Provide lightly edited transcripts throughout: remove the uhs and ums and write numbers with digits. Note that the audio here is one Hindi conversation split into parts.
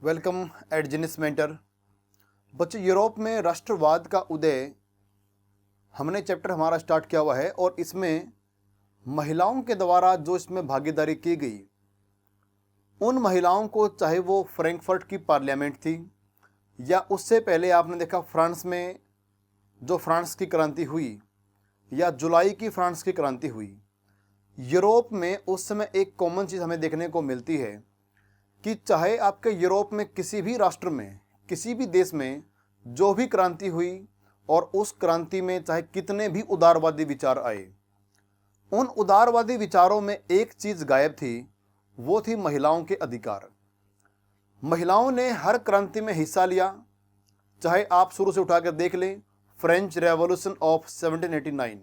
Welcome at Genius Mentor. बच्चों, यूरोप में राष्ट्रवाद का उदय हमने चैप्टर हमारा स्टार्ट किया हुआ है और इसमें महिलाओं के द्वारा जो इसमें भागीदारी की गई, उन महिलाओं को, चाहे वो फ्रैंकफर्ट की पार्लियामेंट थी या उससे पहले आपने देखा फ्रांस में जो फ्रांस की क्रांति हुई या जुलाई की फ्रांस की क्रांति हुई, यूरोप में उस समय एक कॉमन चीज़ हमें देखने को मिलती है कि चाहे आपके यूरोप में किसी भी राष्ट्र में, किसी भी देश में जो भी क्रांति हुई और उस क्रांति में चाहे कितने भी उदारवादी विचार आए, उन उदारवादी विचारों में एक चीज़ गायब थी, वो थी महिलाओं के अधिकार। महिलाओं ने हर क्रांति में हिस्सा लिया। चाहे आप शुरू से उठाकर देख लें, फ्रेंच रेवोल्यूशन ऑफ 1789,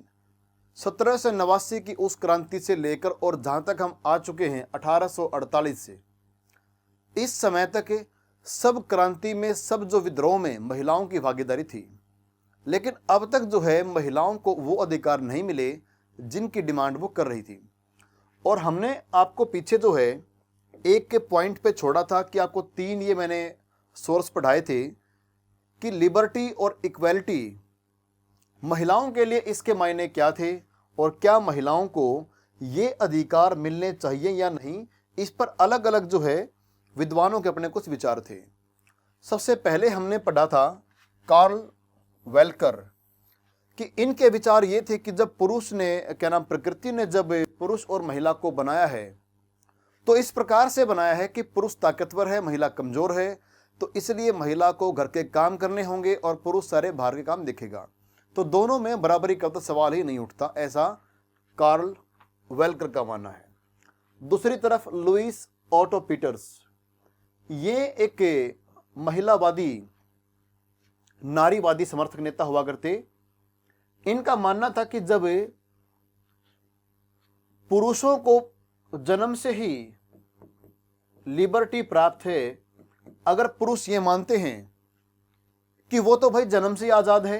1789 की उस क्रांति से लेकर और जहाँ तक हम आ चुके हैं 1848 से, इस समय तक सब क्रांति में, सब जो विद्रोह में महिलाओं की भागीदारी थी। लेकिन अब तक जो है महिलाओं को वो अधिकार नहीं मिले जिनकी डिमांड वो कर रही थी। और हमने आपको पीछे जो है एक के पॉइंट पे छोड़ा था कि आपको तीन ये मैंने सोर्स पढ़ाए थे कि लिबर्टी और इक्वलिटी, महिलाओं के लिए इसके मायने क्या थे और क्या महिलाओं को ये अधिकार मिलने चाहिए या नहीं। इस पर अलग अलग जो है विद्वानों के अपने कुछ विचार थे। सबसे पहले हमने पढ़ा था कार्ल वेल्कर कि इनके विचार ये थे कि जब पुरुष ने, प्रकृति ने जब पुरुष और महिला को बनाया है तो इस प्रकार से बनाया है कि पुरुष ताकतवर है, महिला कमजोर है, तो इसलिए महिला को घर के काम करने होंगे और पुरुष सारे बाहर के काम देखेगा। तो दोनों में बराबरी का तो सवाल ही नहीं उठता, ऐसा कार्ल वेल्कर का मानना है। दूसरी तरफ लुईस ऑटो पीटर्स, ये एक महिलावादी, नारीवादी समर्थक नेता हुआ करते। इनका मानना था कि जब पुरुषों को जन्म से ही लिबर्टी प्राप्त है, अगर पुरुष ये मानते हैं कि वो तो भाई जन्म से ही आजाद है,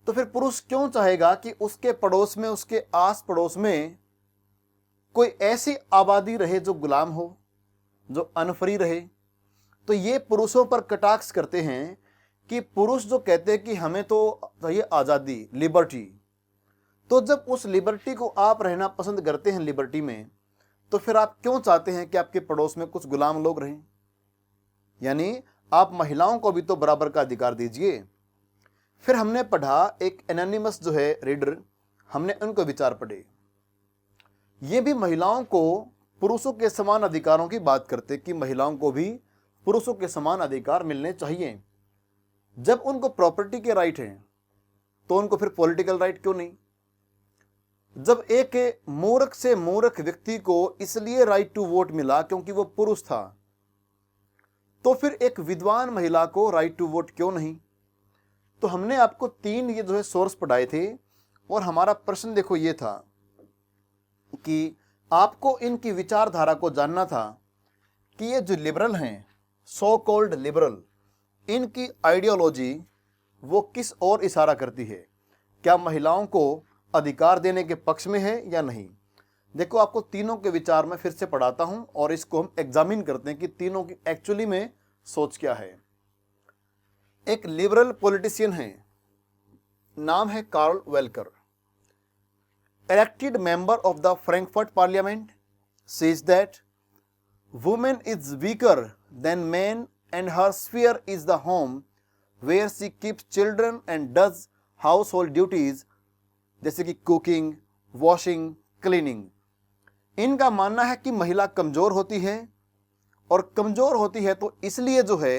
तो फिर पुरुष क्यों चाहेगा कि उसके पड़ोस में, उसके आस पड़ोस में कोई ऐसी आबादी रहे जो गुलाम हो, जो अनफ्री रहे। तो ये पुरुषों पर कटाक्ष करते हैं कि पुरुष जो कहते हैं कि हमें तो चाहिए आज़ादी, लिबर्टी, तो जब उस लिबर्टी को आप रहना पसंद करते हैं लिबर्टी में, तो फिर आप क्यों चाहते हैं कि आपके पड़ोस में कुछ गुलाम लोग रहें। यानी आप महिलाओं को भी तो बराबर का अधिकार दीजिए। फिर हमने पढ़ा एक एनोनिमस जो है रीडर, हमने उनको विचार पढ़े। ये भी महिलाओं को पुरुषों के समान अधिकारों की बात करते कि महिलाओं को भी पुरुषों के समान अधिकार मिलने चाहिए। जब उनको प्रॉपर्टी के राइट हैं तो उनको फिर पॉलिटिकल राइट क्यों नहीं। जब एक मूर्ख से मूर्ख व्यक्ति को इसलिए राइट टू वोट मिला क्योंकि वो पुरुष था, तो फिर एक विद्वान महिला को राइट टू वोट क्यों नहीं। तो हमने आपको तीन ये जो है सोर्स पढ़ाए थे और हमारा प्रश्न देखो ये था कि आपको इनकी विचारधारा को जानना था कि ये जो लिबरल हैं, सो कॉल्ड लिबरल, इनकी आइडियोलॉजी वो किस ओर इशारा करती है। क्या महिलाओं को अधिकार देने के पक्ष में है या नहीं। देखो, आपको तीनों के विचार में फिर से पढ़ाता हूं और इसको हम एग्जामिन करते हैं कि तीनों की एक्चुअली में सोच क्या है। एक लिबरल पॉलिटिशियन है, नाम है Karl वेल्कर, elected member of the Frankfurt Parliament, says that woman is weaker than man and her sphere is the home where she keeps children and does household duties जैसे कि कुकिंग, वॉशिंग, क्लीनिंग। इनका मानना है कि महिला कमजोर होती है और कमजोर होती है तो इसलिए जो है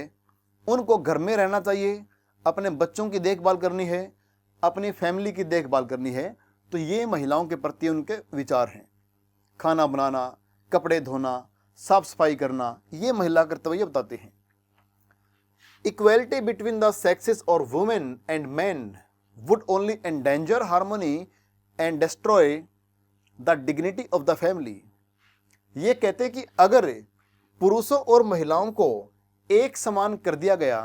उनको घर में रहना चाहिए, अपने बच्चों की देखभाल करनी है, अपनी फैमिली की देखभाल करनी है। तो ये महिलाओं के प्रति उनके विचार हैं। खाना बनाना, कपड़े धोना, साफ सफाई करना, ये महिला कर्तव्य बताते हैं। इक्वलिटी बिटवीन द सेक्सेस और women and man would only endanger harmony and destroy the dignity of the family. ये कहते कि अगर पुरुषों और महिलाओं को एक समान कर दिया गया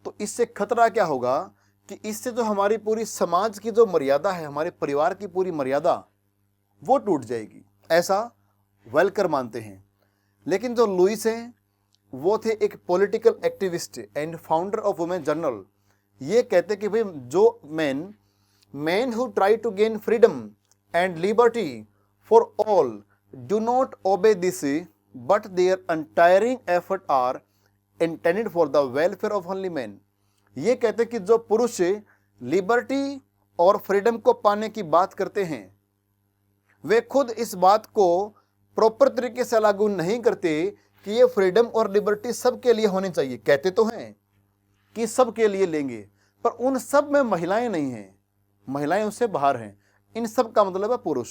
तो इससे खतरा क्या होगा कि इससे जो हमारी पूरी समाज की जो मर्यादा है, हमारे परिवार की पूरी मर्यादा, वो टूट जाएगी, ऐसा वेल्कर मानते हैं। लेकिन जो लुईस हैं वो थे एक political activist and founder of women journal. ये कहते कि भाई जो men who try to gain freedom and liberty for all do not obey this, but their untiring effort are intended for the welfare of only men। ये कहते कि जो पुरुष लिबर्टी और फ्रीडम को पाने की बात करते हैं वे खुद इस बात को प्रॉपर तरीके से लागू नहीं करते कि ये फ्रीडम और लिबर्टी सबके लिए होनी चाहिए। कहते तो हैं कि सबके लिए लेंगे, पर उन सब में महिलाएं नहीं हैं, महिलाएं उससे बाहर हैं। इन सब का मतलब है पुरुष।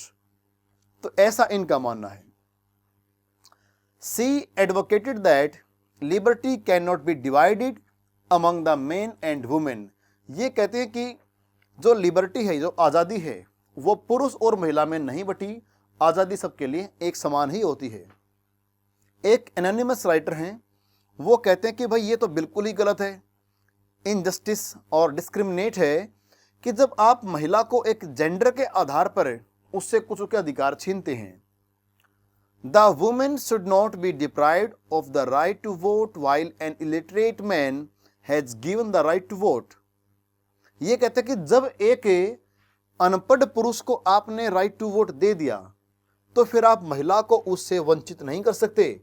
तो ऐसा इनका मानना है। She advocated that liberty can not be divided among the men and women. ये कहते हैं कि जो लिबर्टी है, जो आज़ादी है, वो पुरुष और महिला में नहीं बटी, आज़ादी सबके लिए एक समान ही होती है। एक एनोनिमस राइटर हैं, वो कहते हैं कि भाई ये तो बिल्कुल ही गलत है, इनजस्टिस और डिस्क्रिमिनेट है कि जब आप महिला को एक जेंडर के आधार पर उससे कुछ उसके अधिकार छीनते हैं। The women should not be deprived of the right to vote while an illiterate man has given the right to vote. ये कहते कि जब एक अनपढ़ पुरुष को आपने राइट टू वोट दे दिया तो फिर आप महिला को उससे वंचित नहीं कर सकते,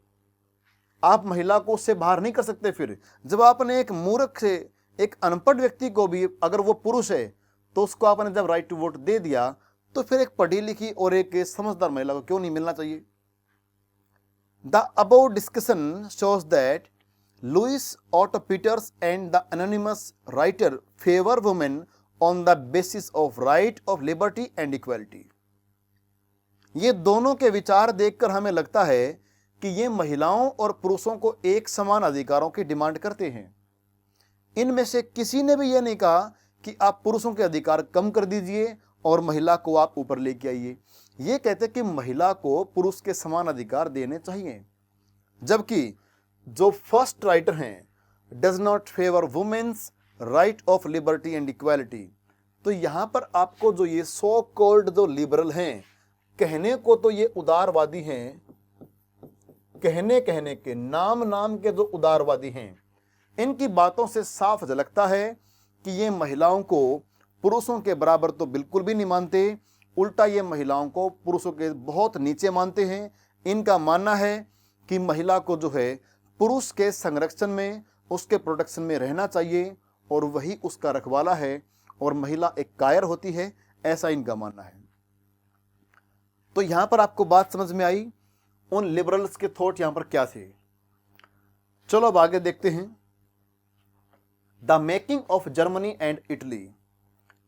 आप महिला को उससे बाहर नहीं कर सकते। फिर जब आपने एक मूर्ख से एक अनपढ़ व्यक्ति को भी, अगर वो पुरुष है, तो उसको आपने जब राइट टू वोट दे दिया तो फिर एक पढ़ी लिखी और एक समझदार महिला को क्यों नहीं मिलना चाहिए। The above discussion shows that Louise Otto Peters and the anonymous writer favour women on the basis of right of liberty and equality. ये दोनों के विचार देखकर हमें लगता है कि ये महिलाओं और पुरुषों को एक समान अधिकारों की डिमांड करते हैं। इनमें से किसी ने भी यह नहीं कहा कि आप पुरुषों के अधिकार कम कर दीजिए और महिला को आप ऊपर लेके आइए। ये कहते कि महिला को पुरुष के समान अधिकार देने चाहिए। जबकि जो फर्स्ट राइटर हैं does not favour women's right of liberty and equality. तो यहां पर आपको जो ये सो कॉल्ड जो लिबरल हैं, कहने को तो ये उदारवादी हैं, कहने के नाम के जो उदारवादी हैं, इनकी बातों से साफ झलकता है कि ये महिलाओं को पुरुषों के बराबर तो बिल्कुल भी नहीं मानते, उल्टा ये महिलाओं को पुरुषों के बहुत नीचे मानते हैं। इनका मानना है कि महिला को जो है पुरुष के संरक्षण में, उसके प्रोटेक्शन में रहना चाहिए और वही उसका रखवाला है और महिला एक कायर होती है, ऐसा इनका मानना है। तो यहां पर आपको बात समझ में आई, उन लिबरल्स के थॉट यहां पर क्या थे। चलो अब आगे देखते हैं। The making of Germany and Italy.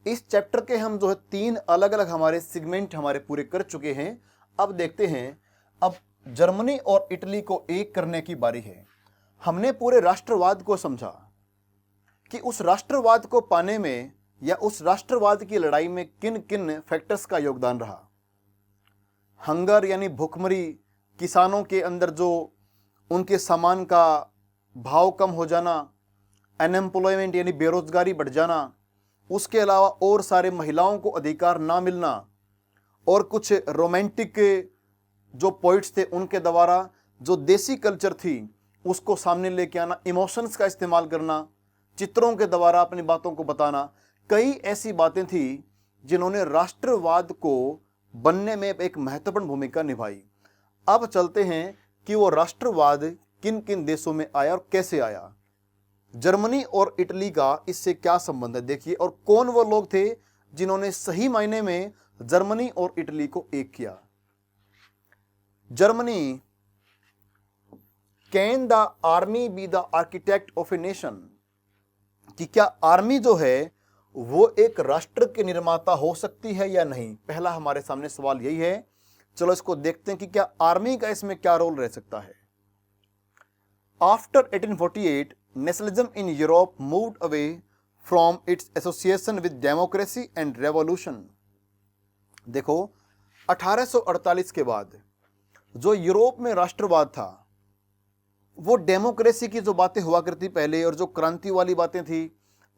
इस चैप्टर के हम जो है 3 अलग अलग हमारे सेगमेंट हमारे पूरे कर चुके हैं। अब देखते हैं, अब जर्मनी और इटली को एक करने की बारी है। हमने पूरे राष्ट्रवाद को समझा कि उस राष्ट्रवाद को पाने में या उस राष्ट्रवाद की लड़ाई में किन किन फैक्टर्स का योगदान रहा। हंगर यानी भूखमरी, किसानों के अंदर जो उनके सामान का भाव कम हो जाना, अनएम्प्लॉयमेंट यानी बेरोजगारी बढ़ जाना, उसके अलावा और सारे महिलाओं को अधिकार ना मिलना, और कुछ रोमांटिक जो पोइट्स थे उनके द्वारा जो देसी कल्चर थी उसको सामने लेके आना, इमोशंस का इस्तेमाल करना, चित्रों के द्वारा अपनी बातों को बताना, कई ऐसी बातें थी जिन्होंने राष्ट्रवाद को बनने में एक महत्वपूर्ण भूमिका निभाई। अब चलते हैं कि वो राष्ट्रवाद किन किन देशों में आया और कैसे आया। जर्मनी और इटली का इससे क्या संबंध है देखिए, और कौन वो लोग थे जिन्होंने सही मायने में जर्मनी और इटली को एक किया। Germany, can the army be the architect of a nation, कि क्या आर्मी जो है वो एक राष्ट्र के निर्माता हो सकती है या नहीं। पहला हमारे सामने सवाल यही है। चलो इसको देखते हैं कि क्या आर्मी का इसमें क्या रोल रह सकता है। After 1848 nationalism in Europe moved away from its association with democracy and revolution. देखो 1848 के बाद जो यूरोप में राष्ट्रवाद था, वो डेमोक्रेसी की जो बातें हुआ करती पहले और जो क्रांति वाली बातें थी,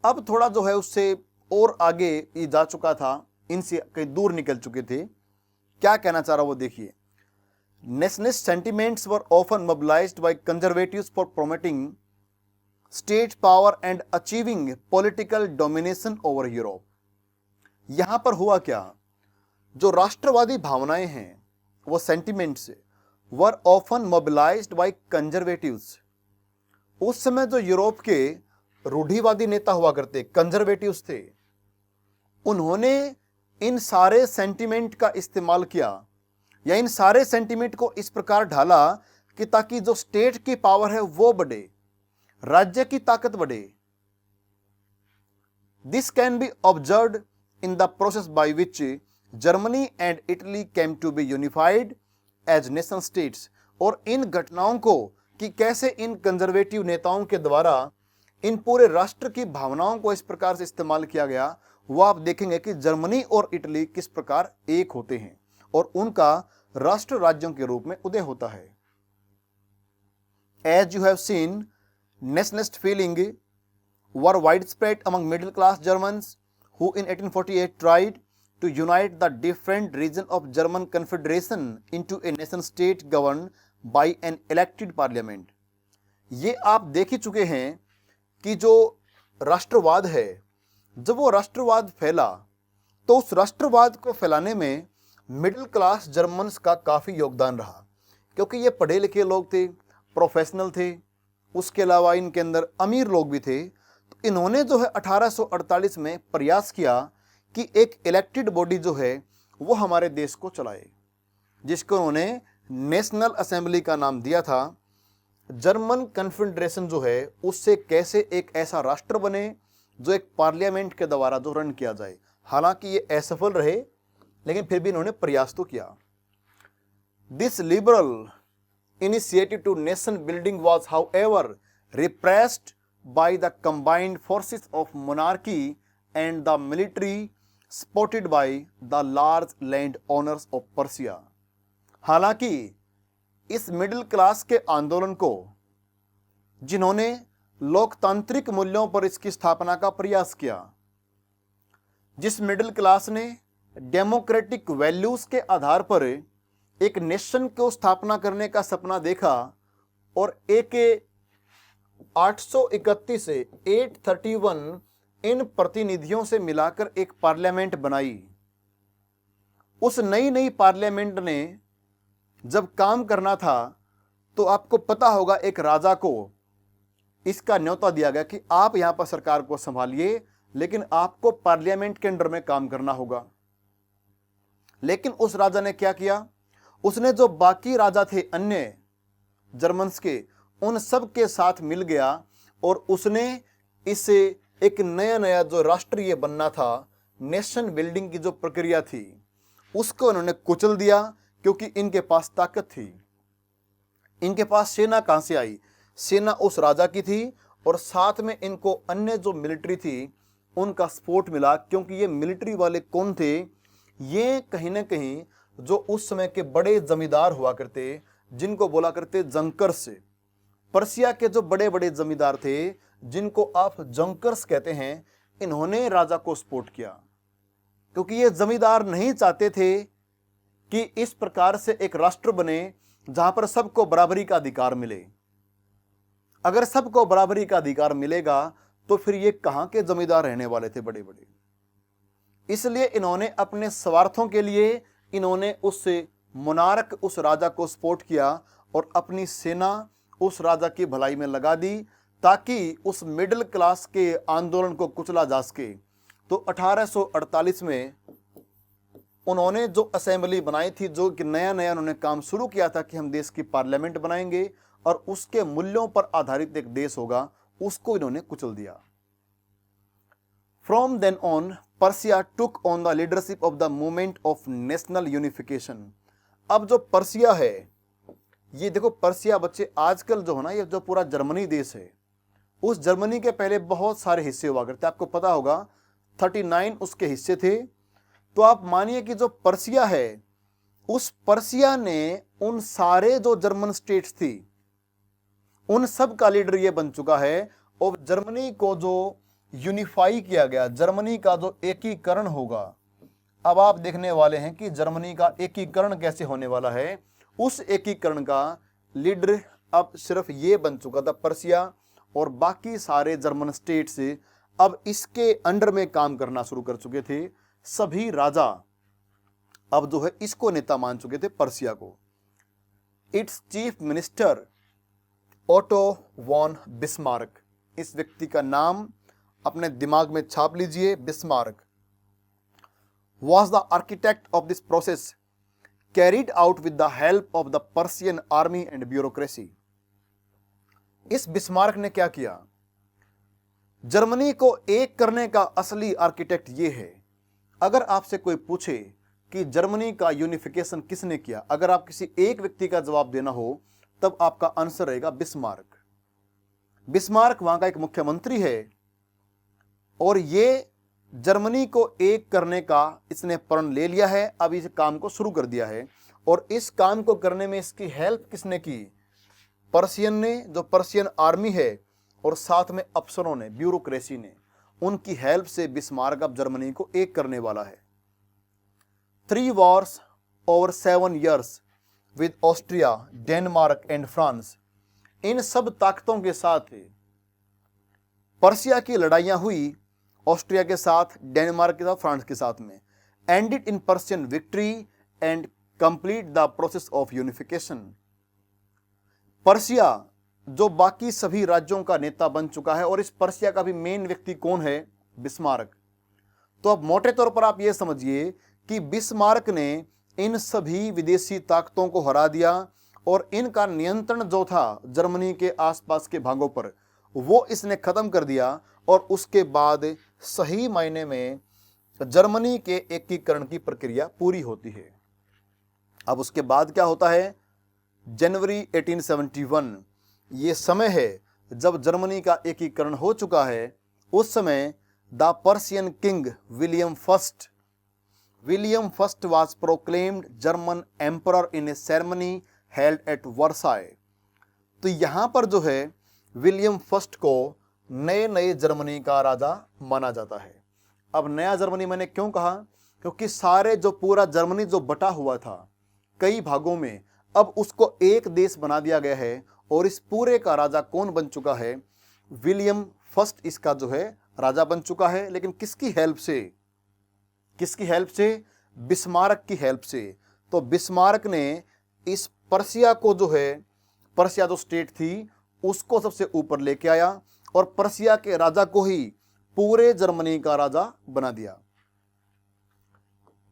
अब थोड़ा जो है उससे और आगे ये जा चुका था, इनसे कहीं दूर निकल चुके थे। क्या कहना चाह रहा वो देखिए। nationalist sentiments were often mobilized by conservatives for promoting state power and achieving political domination over Europe. यहां पर हुआ क्या, जो राष्ट्रवादी भावनाएं हैं वो sentiments were often mobilised by conservatives. उस समय जो यूरोप के रूढ़िवादी नेता हुआ करते कंजर्वेटिव्स थे, उन्होंने इन सारे सेंटिमेंट का इस्तेमाल किया या इन सारे सेंटिमेंट को इस प्रकार ढाला कि ताकि जो स्टेट की पावर है वो बढ़े, राज्य की ताकत बढ़े। This can be observed in the process by which Germany and Italy came to be unified as nation states. और इन घटनाओं को कि कैसे इन कंजर्वेटिव नेताओं के द्वारा इन पूरे राष्ट्र की भावनाओं को इस प्रकार से इस्तेमाल किया गया, वो आप देखेंगे कि जर्मनी और इटली किस प्रकार एक होते हैं और उनका राष्ट्र राज्यों के रूप में उदय होता है। As you have seen, nationalist feeling were widespread among middle class Germans who in 1848 tried to unite the different regions of German Confederation into a nation state governed by an elected parliament। ये आप देख ही चुके हैं कि जो राष्ट्रवाद है, जब वो राष्ट्रवाद फैला तो उस राष्ट्रवाद को फैलाने में मिडिल क्लास जर्मन्स का काफ़ी योगदान रहा, क्योंकि ये पढ़े लिखे लोग थे, प्रोफेशनल थे, उसके अलावा इनके अंदर अमीर लोग भी थे। तो इन्होंने जो है 1848 में प्रयास किया कि एक इलेक्टेड बॉडी जो है वो हमारे देश को चलाए, जिसको उन्होंने नेशनल असेंबली का नाम दिया था। जर्मन कन्फेडरेशन जो है उससे कैसे एक ऐसा राष्ट्र बने जो एक पार्लियामेंट के द्वारा जो रन किया जाए। हालांकि ये असफल रहे, लेकिन फिर भी इन्होंने प्रयास तो किया। This liberal initiative to nation building was however repressed by the combined forces of monarchy and the military supported by the large land owners of Persia। हालांकि इस मिडिल क्लास के आंदोलन को, जिन्होंने लोकतांत्रिक मूल्यों पर इसकी स्थापना का प्रयास किया, जिस मिडिल क्लास ने डेमोक्रेटिक वैल्यूज के आधार पर एक नेशन को स्थापना करने का सपना देखा और एक 831 से 831 इन प्रतिनिधियों से मिलाकर एक पार्लियामेंट बनाई। उस नई पार्लियामेंट ने जब काम करना था तो आपको पता होगा एक राजा को इसका न्योता दिया गया कि आप यहां पर सरकार को संभालिए, लेकिन आपको पार्लियामेंट के अंडर में काम करना होगा। लेकिन उस राजा ने क्या किया, उसने जो बाकी राजा थे अन्य जर्मन्स के, उन सब के साथ मिल गया और उसने इसे एक नया जो राष्ट्रीय बनना था, नेशन बिल्डिंग की जो प्रक्रिया थी, उसको उन्होंने कुचल दिया, क्योंकि इनके पास ताकत थी। इनके पास सेना कहां से आई? सेना उस राजा की थी और साथ में इनको अन्य जो मिलिट्री थी उनका सपोर्ट मिला, क्योंकि ये मिलिट्री वाले कौन थे? ये कहीं ना कहीं जो उस समय के बड़े जमींदार हुआ करते, जिनको बोला करते जंकर्स। पर्सिया के जो बड़े बड़े जमींदार थे, जिनको आप जंकर्स कहते हैं, इन्होंने राजा को सपोर्ट किया, क्योंकि ये जमींदार नहीं चाहते थे कि इस प्रकार से एक राष्ट्र बने जहां पर सबको बराबरी का अधिकार मिले। अगर सबको बराबरी का अधिकार मिलेगा तो फिर ये कहां के जमींदार रहने वाले थे बड़े बड़े। इसलिए इन्होंने अपने स्वार्थों के लिए इन्होंने उस मोनार्क, उस राजा को सपोर्ट किया और अपनी सेना उस राजा की भलाई में लगा दी, ताकि उस मिडिल क्लास के आंदोलन को कुचला जा सके। तो 1848 में उन्होंने जो असेंबली बनाई थी, जो कि नया उन्होंने काम शुरू किया था कि हम देश की पार्लियामेंट बनाएंगे और उसके मूल्यों पर आधारित एक देश होगा, उसको इन्होंने कुचल दिया। From then on Persia took on the leadership of the movement of national unification. अब जो पर्सिया है, ये देखो पर्सिया बच्चे आजकल जो है ना, ये जो पूरा जर्मनी देश है, उस जर्मनी के पहले बहुत सारे हिस्से हुआ करते, आपको पता होगा 39 उसके हिस्से थे। तो आप मानिए कि जो पर्सिया है, उस पर्सिया ने उन सारे जो जर्मन स्टेट्स थी उन सब का लीडर ये बन चुका है और जर्मनी को जो यूनिफाई किया गया, जर्मनी का जो एकीकरण होगा। अब आप देखने वाले हैं कि जर्मनी का एकीकरण कैसे होने वाला है। उस एकीकरण का लीडर अब सिर्फ ये बन चुका था पर्सिया, और बाकी सारे जर्मन स्टेट्स अब इसके अंडर में काम करना शुरू कर चुके थे। सभी राजा अब जो है इसको नेता मान चुके थे, पर्सिया को। Its chief minister Otto von Bismarck, इस व्यक्ति का नाम अपने दिमाग में छाप लीजिए, Bismarck, was the architect of this process carried out with the help of the Persian army and bureaucracy। इस बिस्मार्क ने क्या किया? जर्मनी को एक करने का असली आर्किटेक्ट ये है। अगर आपसे कोई पूछे कि जर्मनी का यूनिफिकेशन किसने किया, अगर आप किसी एक व्यक्ति का जवाब देना हो तब आपका आंसर रहेगा बिस्मार्क। बिस्मार्क वहां का एक मुख्यमंत्री है और ये जर्मनी को एक करने का इसने प्रण ले लिया है, अब इस काम को शुरू कर दिया है। और इस काम को करने में इसकी हेल्प किसने की? पर्सियन ने, जो पर्सियन आर्मी है, और साथ में अफसरों ने, ब्यूरोक्रेसी ने, उनकी हेल्प से बिस्मार्क अब जर्मनी को एक करने वाला है। 3 wars over 7 years with Austria, Denmark and France, इन सब ताकतों के साथ पर्सिया की लड़ाइयां हुई, ऑस्ट्रिया के साथ, डेनमार्क के साथ, फ्रांस के साथ में, ended in Persian victory and complete the process of unification. Persia जो बाकी सभी राज्यों का नेता बन चुका है, और इस पर्सिया का भी मेन व्यक्ति कौन है? बिस्मार्क। तो अब मोटे तौर पर आप यह समझिए कि बिस्मार्क ने इन सभी विदेशी ताकतों को हरा दिया और इनका नियंत्रण जो था जर्मनी के आसपास के भागों पर, वो इसने खत्म कर दिया। और उसके बाद सही मायने में जर्मनी के एकीकरण की प्रक्रिया पूरी होती है। अब उसके बाद क्या होता है? जनवरी 1871, ये समय है जब जर्मनी का एकीकरण हो चुका है। उस समय the Persian king William first was proclaimed German emperor in A ceremony held at Versailles. तो यहां पर जो है विलियम फर्स्ट को नए नए जर्मनी का राजा माना जाता है। अब नया जर्मनी मैंने क्यों कहा? क्योंकि सारे जो पूरा जर्मनी जो बटा हुआ था कई भागों में, अब उसको एक देश बना दिया गया है। और इस पूरे का राजा कौन बन चुका है? विलियम फर्स्ट इसका जो है राजा बन चुका है। लेकिन किसकी हेल्प से? किसकी हेल्प से? बिस्मार्क की हेल्प से। तो बिस्मार्क ने इस पर्सिया को जो है, पर्सिया जो स्टेट थी उसको सबसे ऊपर लेके आया और पर्सिया के राजा को ही पूरे जर्मनी का राजा बना दिया।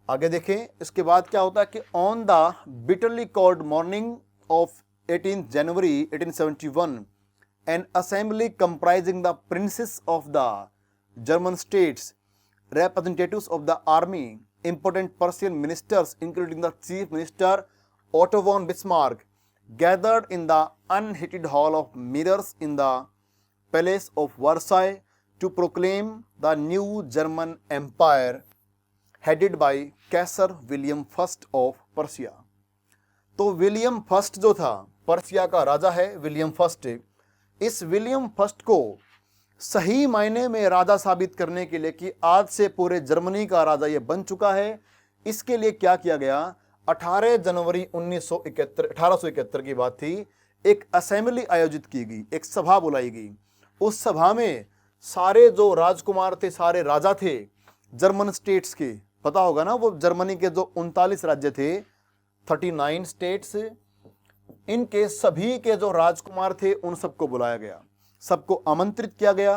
आगे देखें, इसके बाद क्या होता है कि on the bitterly cold morning of 18 January 1871 N assembly comprising the princess of the German states, representatives of the army, important Persian ministers including the chief minister Otto von Bismarck, gathered in the unheated hall of mirrors in the palace of Versailles to proclaim the new German empire headed by Kaiser William I of Persia। तो विलियम फर्स्ट जो था पर्सिया का राजा है, विलियम फर्स्ट, इस विलियम फर्स्ट को सही मायने में राजा साबित करने के लिए कि आज से पूरे जर्मनी का राजा ये बन चुका है, इसके लिए क्या किया गया? 18 जनवरी 1871 की बात थी, एक असेंबली आयोजित की गई, एक सभा बुलाई गई। उस सभा में सारे जो राजकुमार थे, सारे राजा थे जर्मन स्टेट्स के, पता होगा ना, वो जर्मनी के जो 39 राज्य थे, 39 स्टेट्स, इनके सभी के जो राजकुमार थे उन सबको बुलाया गया, सबको आमंत्रित किया गया।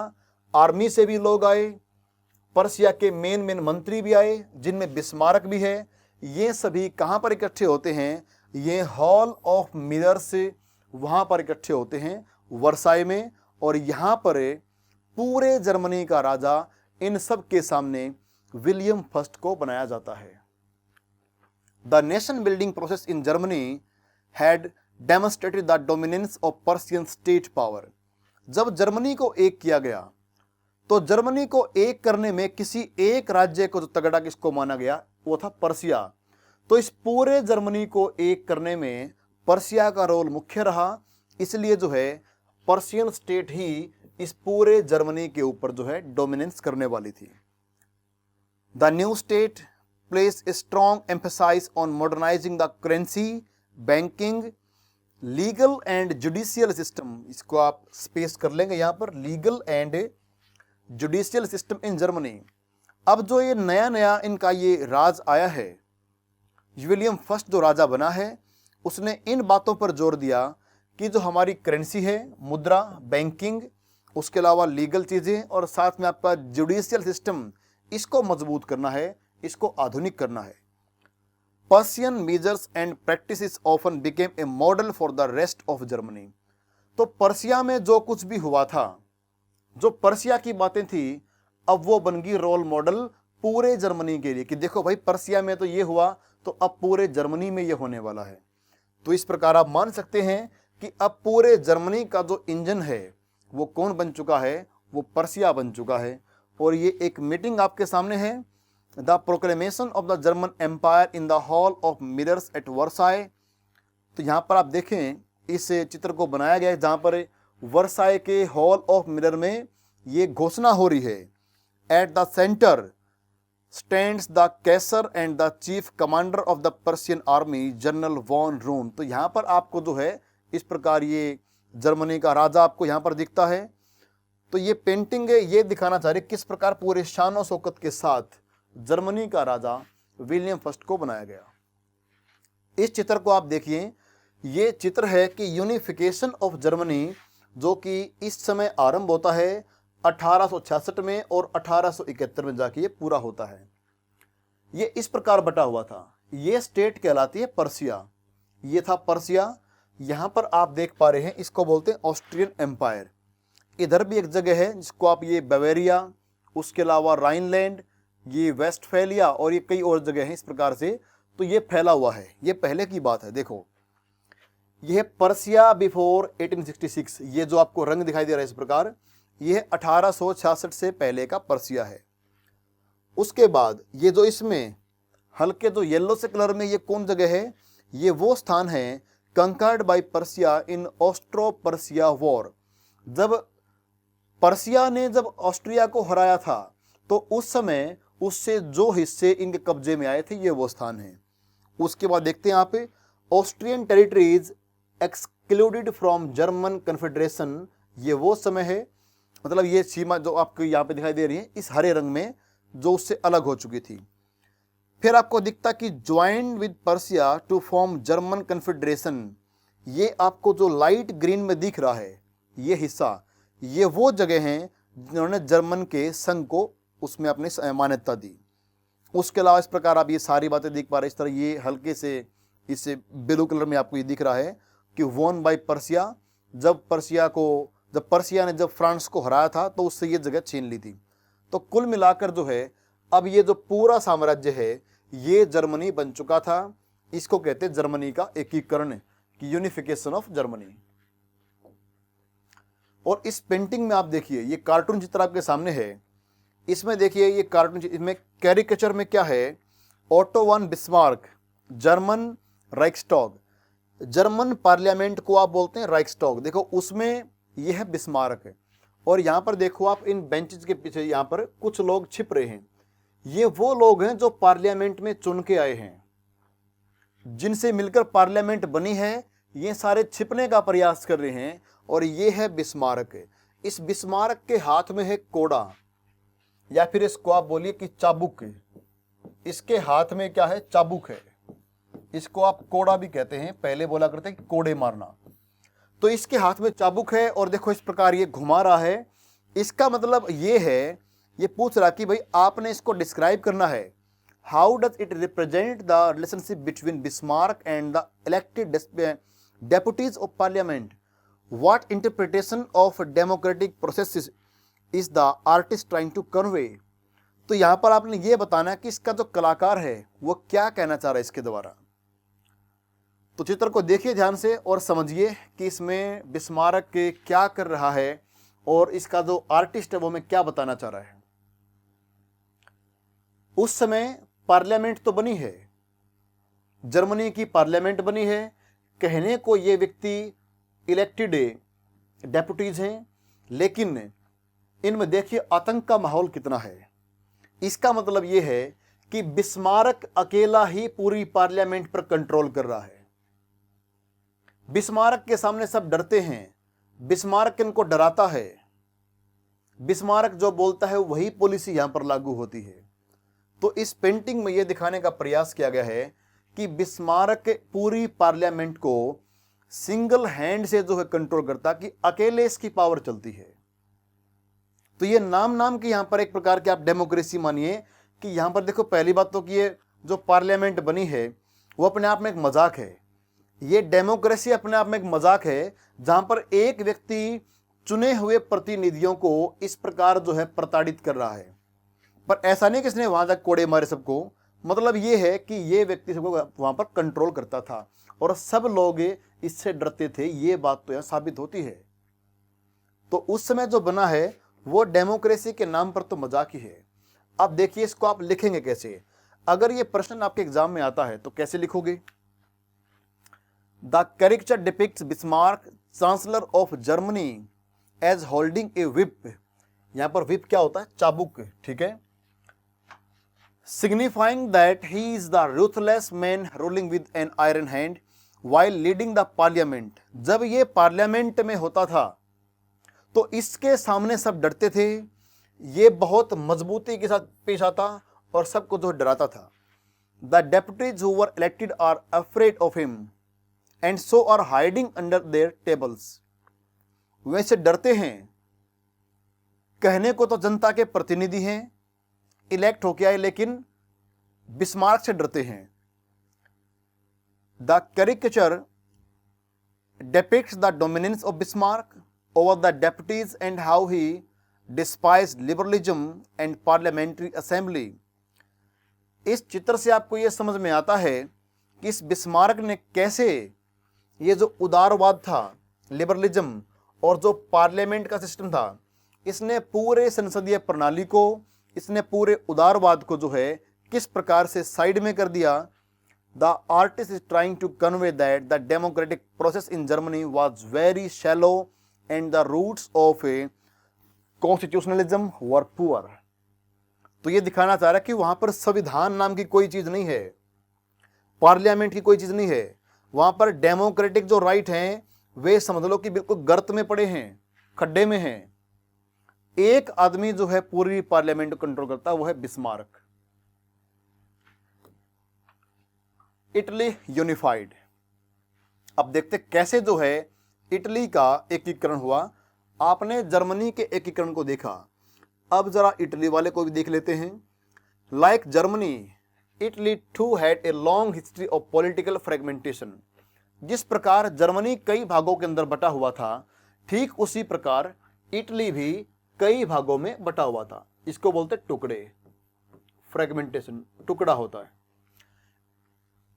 आर्मी से भी लोग आए, पर्सिया के मेन मंत्री भी आए, जिनमें बिस्मार्क भी है। ये सभी कहां पर इकट्ठे होते हैं? ये हॉल ऑफ मिरर्स, वहां पर इकट्ठे होते हैं वर्साई में। और यहां पर पूरे जर्मनी का राजा इन सब के सामने विलियम फर्स्ट को बनाया जाता है। The nation building process in Germany had demonstrated the dominance of Persian state power. जब जर्मनी को एक किया गया तो जर्मनी को एक करने में किसी एक राज्य को जो तगड़ा किसको माना गया? वो था पर्सिया। तो इस पूरे जर्मनी को एक करने में पर्सिया का रोल मुख्य रहा, इसलिए जो है पर्सियन स्टेट ही इस पूरे जर्मनी के ऊपर जो है डोमिनेंस करने वाली थी। The new state place a strong emphasise on modernising the currency banking, legal and judicial system, इसको आप स्पेस कर लेंगे यहाँ पर, legal and judicial system in Germany. अब जो ये नया नया इनका ये राज आया है, विलियम फर्स्ट जो राजा बना है, उसने इन बातों पर जोर दिया कि जो हमारी करेंसी है, मुद्रा, बैंकिंग, उसके अलावा लीगल चीज़ें और साथ में आपका जुडिशियल सिस्टम, इसको मजबूत करना है, इसको आधुनिक करना है। Persian measures and practices often became a model for the rest of Germany. तो पर्सिया में जो कुछ भी हुआ था, जो पर्सिया की बातें थी, अब वो बन गई रोल मॉडल पूरे जर्मनी के लिए कि देखो भाई पर्सिया में तो ये हुआ, तो अब पूरे जर्मनी में ये होने वाला है। तो इस प्रकार आप मान सकते हैं कि अब पूरे जर्मनी का जो इंजन है वो कौन बन चुका है, वो पर्सिया बन चुका है। और ये एक मीटिंग आपके सामने है, the proclamation of the German empire in the hall of mirrors at Versailles. तो यहाँ पर आप देखें इस चित्र को बनाया गया है जहाँ पर वर्साई के हॉल ऑफ मिरर में ये घोषणा हो रही है। At the centre stands the Kaiser and the chief commander of the Persian army general von Roon. तो यहाँ पर आपको जो है इस प्रकार ये जर्मनी का राजा आपको यहाँ पर दिखता है। तो ये पेंटिंग ये दिखाना चाह रही किस प्रकार पूरे शान और शौकत के साथ जर्मनी का राजा विलियम फर्स्ट को बनाया गया। इस चित्र को आप देखिए, ये चित्र है कि यूनिफिकेशन ऑफ जर्मनी जो कि इस समय आरंभ होता है 1866 में और 1871 में जाके ये पूरा होता है। ये इस प्रकार बटा हुआ था। ये स्टेट कहलाती है पर्सिया, ये था पर्सिया। यहाँ पर आप देख पा रहे हैं, इसको बोलते हैं ऑस्ट्रियन एम्पायर। इधर भी एक जगह है जिसको आप ये बवेरिया, उसके अलावा राइनलैंड, ये वेस्टफैलिया और ये कई और जगह हैं इस प्रकार से। तो ये फैला हुआ है, ये पहले की बात है। देखो ये पर्सिया बिफोर 1866, ये जो आपको रंग दिखाई दे रहा है इस प्रकार, ये 1866 से पहले का पर्सिया है। उसके बाद ये जो इसमें हल्के जो येलो से कलर में ये कौन जगह है, ये वो स्थान है कंकर्ड बाय पर्सिया इन ऑस्ट्रो पर्सिया वॉर। जब पर्सिया ने जब ऑस्ट्रिया को हराया था तो उस समय उससे जो हिस्से इनके कब्जे में आए थे ये वो स्थान है। उसके बाद देखते हैं यहाँ पे Austrian territories excluded from German confederation, ये वो समय है, मतलब ये सीमा जो आपको यहाँ पे दिखाई दे रही है इस हरे रंग में, जो उससे अलग हो चुकी थी। फिर आपको दिखता कि joined with Persia to form German confederation, ये आपको जो लाइट ग्रीन में दिख रहा है ये हिस्सा, ये वो जगह हैं जिन्होंने जर्मन के संघ को उसमें अपनी मान्यता दी। उसके अलावा इस प्रकार आप ये सारी बातें देख पा रहे हैं। इस तरह ये हल्के से इससे ब्लू कलर में आपको ये दिख रहा है कि वॉन बाय पर्सिया, जब पर्सिया ने जब फ्रांस को हराया था तो उससे ये जगह छीन ली थी। तो कुल मिलाकर जो है अब ये जो पूरा साम्राज्य है ये जर्मनी बन चुका था। इसको कहते हैं जर्मनी का एकीकरण, की यूनिफिकेशन ऑफ जर्मनी। और इस पेंटिंग में आप देखिए ये कार्टून चित्र आपके सामने है, इसमें देखिए ये कार्टून, इसमें कैरिकेचर में क्या है, Otto von Bismarck, German Reichstag, German parliament को आप बोलते हैं राइक्सटॉग। देखो उसमें यह है बिस्मार्क है। और यहाँ पर देखो आप इन बेंचेस के पीछे यहाँ पर कुछ लोग छिप रहे हैं, ये वो लोग हैं जो पार्लियामेंट में चुन के आए हैं, जिनसे मिलकर पार्लियामेंट बनी है। ये सारे छिपने का प्रयास कर रहे हैं। और ये है बिस्मार्क। इस बिस्मार्क के हाथ में है कोड़ा, या फिर इसको आप बोलिए कि चाबुक। इसके हाथ में क्या है, चाबुक है। इसको आप कोड़ा भी कहते हैं, पहले बोला करते हैं कि कोड़े मारना। तो इसके हाथ में चाबुक है और देखो इस प्रकार ये घुमा रहा है। इसका मतलब ये है, ये पूछ रहा कि भाई आपने इसको डिस्क्राइब करना है, how does it represent the relationship between Bismarck and the elected deputies of parliament, what interpretation of democratic process is the artist trying to convey. तो यहां पर आपने ये बताना कि इसका जो कलाकार है वो क्या कहना चाह रहा है इसके द्वारा। तो चित्र को देखिए ध्यान से और समझिए कि इसमें बिस्मार्क के क्या कर रहा है और इसका जो आर्टिस्ट है वो हमें क्या बताना चाह रहा है। उस समय पार्लियामेंट तो बनी है, जर्मनी की पार्लियामेंट बनी है, कहने को ये व्यक्ति इलेक्टेड डेपुटीज हैं, लेकिन इनमें देखिए आतंक का माहौल कितना है। इसका मतलब यह है कि बिस्मार्क अकेला ही पूरी पार्लियामेंट पर कंट्रोल कर रहा है। बिस्मार्क के सामने सब डरते हैं, बिस्मार्क इनको डराता है, बिस्मार्क जो बोलता है वही पॉलिसी यहां पर लागू होती है। तो इस पेंटिंग में यह दिखाने का प्रयास किया गया है कि बिस्मार्क पूरी पार्लियामेंट को सिंगल हैंड से जो है कंट्रोल करता, कि अकेले इसकी पावर चलती है। तो ये नाम की यहां पर एक प्रकार की आप डेमोक्रेसी मानिए कि यहां पर देखो, पहली बात तो कि ये जो पार्लियामेंट बनी है वो अपने आप में एक मजाक है। ये डेमोक्रेसी अपने आप में एक मजाक है, जहां पर एक व्यक्ति चुने हुए प्रतिनिधियों को इस प्रकार जो है प्रताड़ित कर रहा है। पर ऐसा नहीं किसने वहां तक कोड़े मारे सबको, मतलब ये है कि ये व्यक्ति सबको वहां पर कंट्रोल करता था और सब लोग इससे डरते थे। ये बात तो यहां साबित होती है। तो उस समय जो बना है वो डेमोक्रेसी के नाम पर तो मजाक ही है। अब देखिए इसको आप लिखेंगे कैसे। अगर ये प्रश्न आपके एग्जाम में आता है तो कैसे लिखोगे? The caricature depicts Bismarck chancellor of Germany as holding a whip. यहां पर विप क्या होता है? चाबुक, ठीक है। Signifying that he is the ruthless man ruling with an iron hand while leading the parliament. जब ये पार्लियामेंट में होता था तो इसके सामने सब डरते थे, ये बहुत मजबूती के साथ पेश आता और सबको जो डराता था। The deputies who were elected are afraid of him and so are hiding under their tables. वैसे डरते हैं, कहने को तो जनता के प्रतिनिधि हैं, इलेक्ट होके आए, लेकिन बिस्मार्क से डरते हैं। The caricature depicts the dominance of Bismarck over the deputies and how he despised liberalism and parliamentary assembly। इस चित्र से आपको यह समझ में आता है कि इस बिस्मार्क ने कैसे ये जो उदारवाद था, लिबरलिज्म और जो पार्लियामेंट का सिस्टम था, इसने पूरे संसदीय प्रणाली को, इसने पूरे उदारवाद को जो है किस प्रकार से साइड में कर दिया। The artist is trying to convey that the democratic process in Germany was very shallow and the roots of a constitutionalism were poor। तो ये दिखाना चाह रहा है कि वहां पर संविधान नाम की कोई चीज नहीं है, पार्लियामेंट की कोई चीज नहीं है। वहां पर डेमोक्रेटिक जो राइट हैं वे समझ लो कि बिल्कुल गर्त में पड़े हैं, खड्डे में हैं। एक आदमी जो है पूरी पार्लियामेंट को कंट्रोल करता है, वो है बिस्मार्क। Italy unified. अब देखते कैसे जो है इटली का एकीकरण हुआ। आपने जर्मनी के एकीकरण को देखा, अब जरा इटली वाले को भी देख लेते हैं। Like Germany, Italy too had a long history of political fragmentation. जिस प्रकार जर्मनी कई भागों के अंदर बटा हुआ था, ठीक उसी प्रकार इटली भी कई भागों में बटा हुआ था। इसको बोलते टुकड़े, फ्रेगमेंटेशन, टुकड़ा होता है।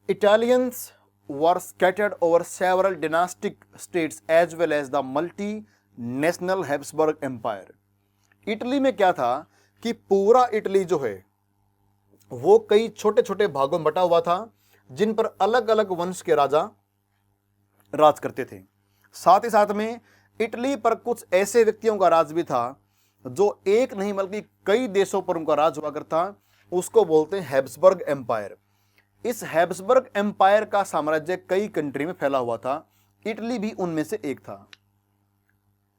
Italians were scattered over several dynastic states as well as the multinational Habsburg Empire। Italy में क्या था कि पूरा इटली जो है वो कई छोटे छोटे भागों में बटा हुआ था, जिन पर अलग अलग वंश के राजा राज करते थे। साथ ही साथ में इटली पर कुछ ऐसे व्यक्तियों का राज भी था जो एक नहीं बल्कि कई देशों पर उनका राज हुआ करता। उसको बोलते हैं हैब्सबर्ग एम्पायर। इस हैब्सबर्ग एम्पायर का साम्राज्य कई कंट्री में फैला हुआ था, इटली भी उनमें से एक था।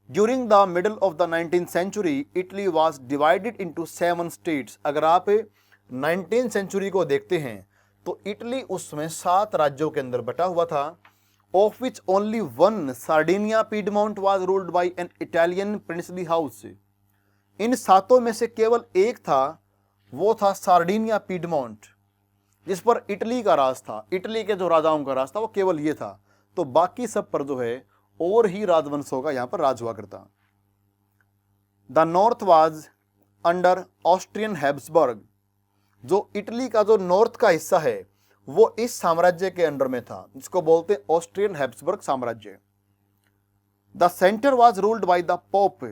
During the middle of the 19th century Italy was divided into 7 states. अगर आप 19th सेंचुरी को देखते हैं तो इटली उसमें 7 राज्यों के अंदर बटा हुआ था। Of which only one, Sardinia Piedmont, was ruled by an Italian princely house. इन 7 में से केवल एक था, वो था सार्डिनिया पीडमाउंट, जिस पर इटली का राज था। इटली के जो राजाओं का राज था वो केवल ये था। तो बाकी सब पर जो है और ही राजवंशों का यहां पर राज हुआ करता। The north was under Austrian Habsburg. जो इटली का जो नॉर्थ का हिस्सा है वो इस साम्राज्य के अंडर में था, जिसको बोलते हैं ऑस्ट्रियन हैब्सबर्ग साम्राज्य। The centre was ruled by the pope.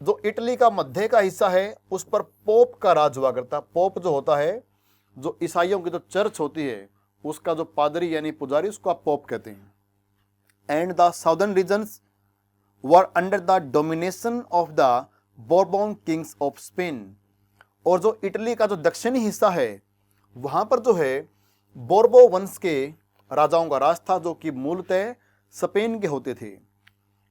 जो इटली का मध्य का हिस्सा है उस पर पोप का राज हुआ करता। पोप जो होता है, जो ईसाइयों की जो चर्च होती है उसका जो पादरी यानी पुजारी, उसको आप पोप कहते हैं। And the southern regions were under the domination of the Bourbon kings of Spain. और जो इटली का जो दक्षिणी हिस्सा है वहां पर जो है बोर्बो वंश के राजाओं का राज था जो कि मूलतः स्पेन के होते थे।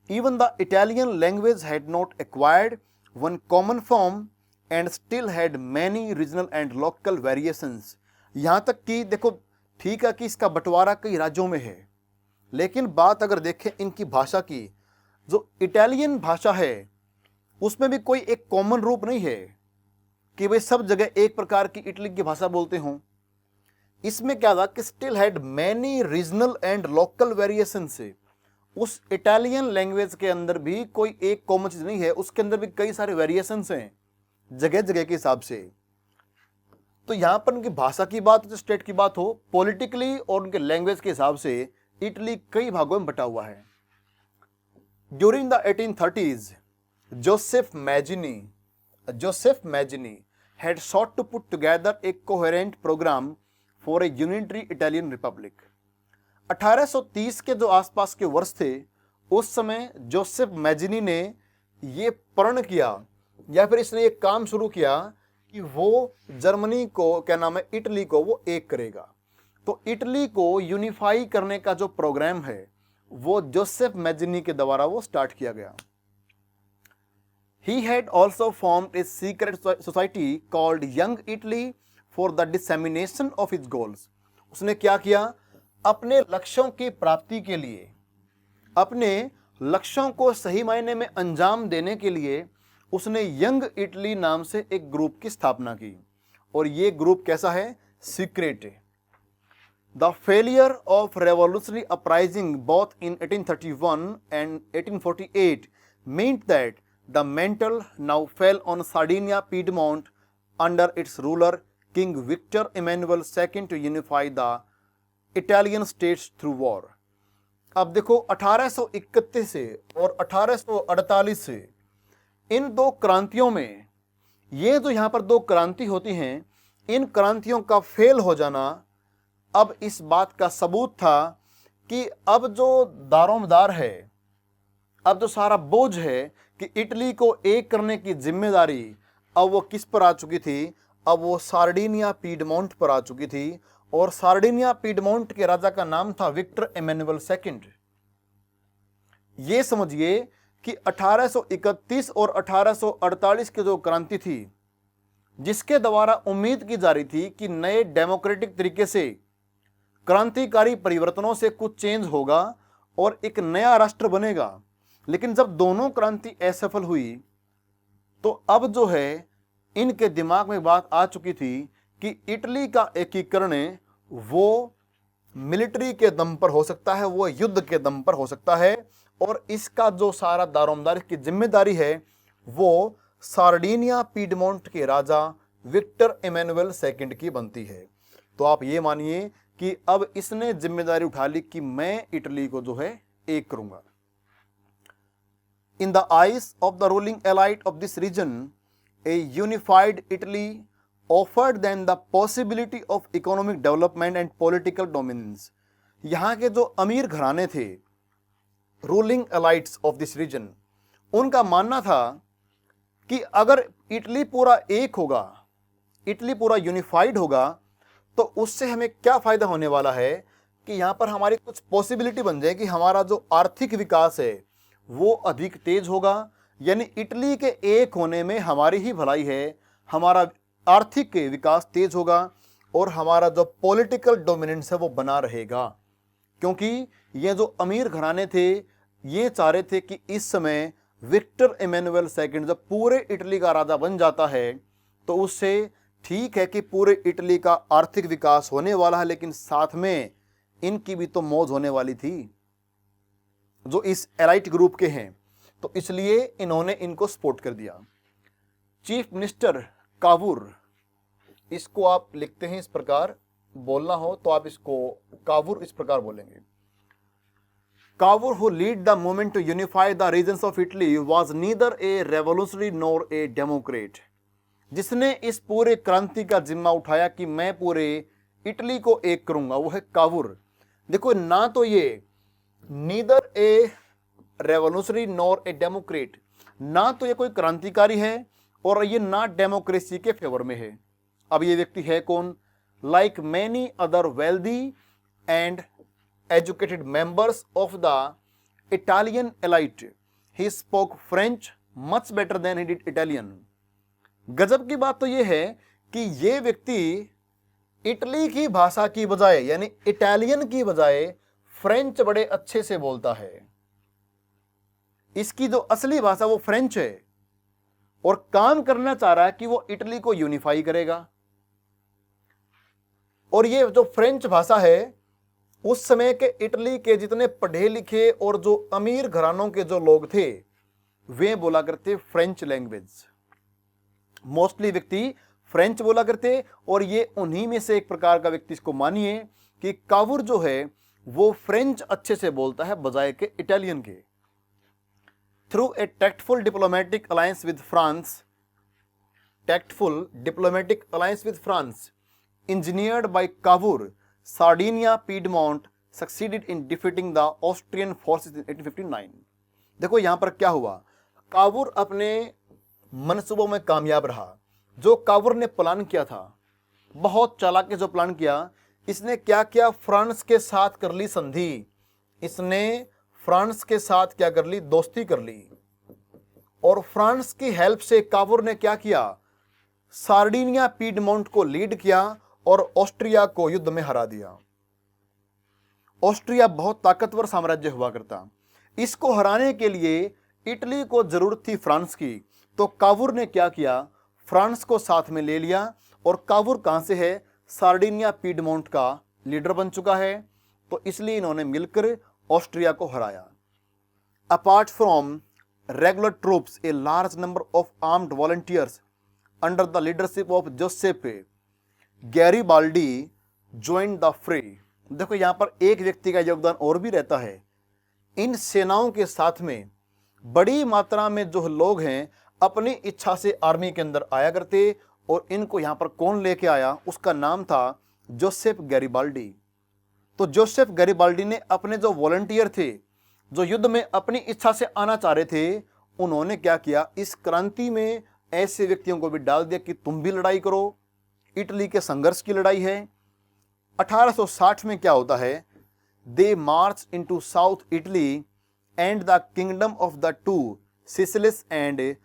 Even the Italian language had not acquired one common form and still had many regional and local variations. यहाँ तक कि देखो ठीक है कि इसका बंटवारा कई राज्यों में है, लेकिन बात अगर देखें इनकी भाषा की, जो इटालियन भाषा है उसमें भी कोई एक कॉमन रूप नहीं है कि वे सब जगह एक प्रकार की इटली की भाषा बोलते हों। इसमें क्या था कि still had many regional and local variation से, उस इटालियन लैंग्वेज के अंदर भी कोई एक कॉमन चीज नहीं है, उसके अंदर भी कई सारे वेरिएशंस हैं जगह जगह के हिसाब से। तो यहां पर उनकी भाषा की बात हो, स्टेट की बात हो, पॉलिटिकली और उनके लैंग्वेज के हिसाब से इटली कई भागों में बटा हुआ है। During the 1830s Joseph Mazzini had sought to put together a coherent program for a unitary Italian republic। 1830 के जो आसपास के वर्ष थे, उस समय जोसेफ मैजिनी ने ये प्रण किया या फिर इसने ये काम शुरू किया कि वो जर्मनी को, क्या नाम है, इटली को वो एक करेगा। तो इटली को यूनिफाई करने का जो प्रोग्राम है वो जोसेफ मैजिनी के द्वारा वो स्टार्ट किया गया। He had also formed a secret society called Young Italy for the dissemination of his goals। उसने क्या किया, अपने लक्ष्यों की प्राप्ति के लिए, अपने लक्ष्यों को सही मायने में अंजाम देने के लिए उसने यंग इटली नाम से एक ग्रुप की स्थापना की। और ये ग्रुप कैसा है, secret. The failure of revolutionary uprising both in 1831 and 1848 meant that the mantle now fell on Sardinia Piedmont under its ruler King Victor Emmanuel II to unify the Italian states through war। अब देखो 1831 से और 1848 से इन दो क्रांतियों में, ये जो यहाँ पर दो क्रांति होती हैं, इन क्रांतियों का फेल हो जाना अब इस बात का सबूत था कि अब जो दारोमदार है, अब जो सारा बोझ है कि इटली को एक करने की जिम्मेदारी अब वो किस पर आ चुकी थी, अब वो सार्डिनिया पीडमोंट पर आ चुकी थी। और सार्डिनिया पीडमोंट के राजा का नाम था विक्टर इमैनुअल II। ये समझिए कि 1831 और 1848 की जो क्रांति थी, जिसके द्वारा उम्मीद की जा रही थी कि नए डेमोक्रेटिक तरीके से क्रांतिकारी परिवर्तनों से कुछ चेंज होगा और एक नया राष्ट्र बनेगा, लेकिन जब दोनों क्रांति असफल हुई तो अब जो है इनके दिमाग में बात आ चुकी थी कि इटली का एकीकरण वो मिलिट्री के दम पर हो सकता है, वो युद्ध के दम पर हो सकता है, और इसका जो सारा दारोमदारी की जिम्मेदारी है वो सार्डिनिया पीडमोंट के राजा विक्टर इमैनुअल II की बनती है। तो आप ये मानिए कि अब इसने जिम्मेदारी उठा ली कि मैं इटली को जो है एक करूंगा। In the eyes of the ruling elite of this region, a unified Italy offered them the possibility of economic development and political dominance। यहाँ के जो अमीर घराने थे, रूलिंग एलाइट्स ऑफ दिस रीजन, उनका मानना था कि अगर इटली पूरा एक होगा, इटली पूरा यूनिफाइड होगा, तो उससे हमें क्या फायदा होने वाला है कि यहाँ पर हमारी कुछ पॉसिबिलिटी बन जाए कि हमारा जो आर्थिक विकास है वो अधिक तेज होगा। यानी इटली के एक होने में हमारी ही भलाई है, हमारा आर्थिक विकास तेज होगा और हमारा जो पॉलिटिकल डोमिनेंस है वो बना रहेगा। क्योंकि ये जो अमीर घराने थे ये चाह रहे थे कि इस समय विक्टर इमैनुअल II जब पूरे इटली का राजा बन जाता है तो उससे ठीक है कि पूरे इटली का आर्थिक विकास होने वाला है, लेकिन साथ में इनकी भी तो मौज होने वाली थी जो इस एलाइट ग्रुप के हैं। तो इसलिए इन्होंने इनको सपोर्ट कर दिया। चीफ मिनिस्टर कावूर, इसको आप लिखते हैं इस प्रकार, बोलना हो तो आप इसको कावूर इस प्रकार बोलेंगे। Cavour who lead the movement to unify the regions of Italy was neither a revolutionary nor a democrat. जिसने इस पूरे क्रांति का जिम्मा उठाया कि मैं पूरे इटली को एक करूंगा, वो है कावूर। देखो, ना तो ये neither a revolutionary nor a Democrat, ना तो ये कोई क्रांतिकारी है और ये ना डेमोक्रेसी के फेवर में है। अब ये व्यक्ति है कौन? Like many other wealthy and educated members of the Italian elite. He spoke French much better than he did Italian. गजब की बात तो ये है कि ये व्यक्ति इटली की भाषा की बजाय यानी इटालियन की बजाय फ्रेंच बड़े अच्छे से बोलता है। इसकी जो असली भाषा वो फ्रेंच है और काम करना चाह रहा है कि वो इटली को यूनिफाई करेगा। और ये जो फ्रेंच भाषा है उस समय के इटली के जितने पढ़े लिखे और जो अमीर घरानों के जो लोग थे वे बोला करते फ्रेंच लैंग्वेज। मोस्टली व्यक्ति फ्रेंच बोला करते और ये उन्हीं में से एक प्रकार का व्यक्ति। इसको मानिए कि कावुर जो है वो फ्रेंच अच्छे से बोलता है बजाय के इटालियन के। Through a tactful diplomatic alliance with France engineered by Cavour, Sardinia Piedmont succeeded in defeating the Austrian forces in 1859. देखो यहां पर क्या हुआ, कावुर अपने मनसूबों में कामयाब रहा। जो कावुर ने प्लान किया था, बहुत चालाक के जो प्लान किया, इसने क्या किया, फ्रांस के साथ कर ली संधि। इसने फ्रांस के साथ क्या कर ली, दोस्ती कर ली। और फ्रांस की हेल्प से कावुर ने क्या किया, सार्डिनिया पीडमोंट को लीड किया और ऑस्ट्रिया को युद्ध में हरा दिया। ऑस्ट्रिया बहुत ताकतवर साम्राज्य हुआ करता। इसको हराने के लिए इटली को जरूरत थी फ्रांस की, तो कावुर ने क्या किया, फ्रांस को साथ में ले लिया। और कावुर कहां से है, सार्डिनिया पीडमोंट का लीडर बन चुका है, तो इसलिए इन्होंने मिलकर ऑस्ट्रिया को हराया। Apart from regular troops a large number of armed volunteers under the leadership of Giuseppe Garibaldi joined the fray. देखो यहां पर एक व्यक्ति का योगदान और भी रहता है। इन सेनाओं के साथ में बड़ी मात्रा में जो लोग हैं अपनी इच्छा से आर्मी के अंदर आया करते, और इनको यहां पर कौन लेके आया, उसका नाम था जोसेफ गैरिबाल्डी। तो जोसेफ गैरिबाल्डी ने अपने जो वॉलंटियर थे, जो युद्ध में अपनी इच्छा से आना चाह रहे थे, उन्होंने क्या किया, इस क्रांति में ऐसे व्यक्तियों को भी डाल दिया कि तुम भी लड़ाई करो। इटली के संघर्ष की लड़ाई है। 1860 में क्या होता है, they march into south Italy and the kingdom of the two Sicilies and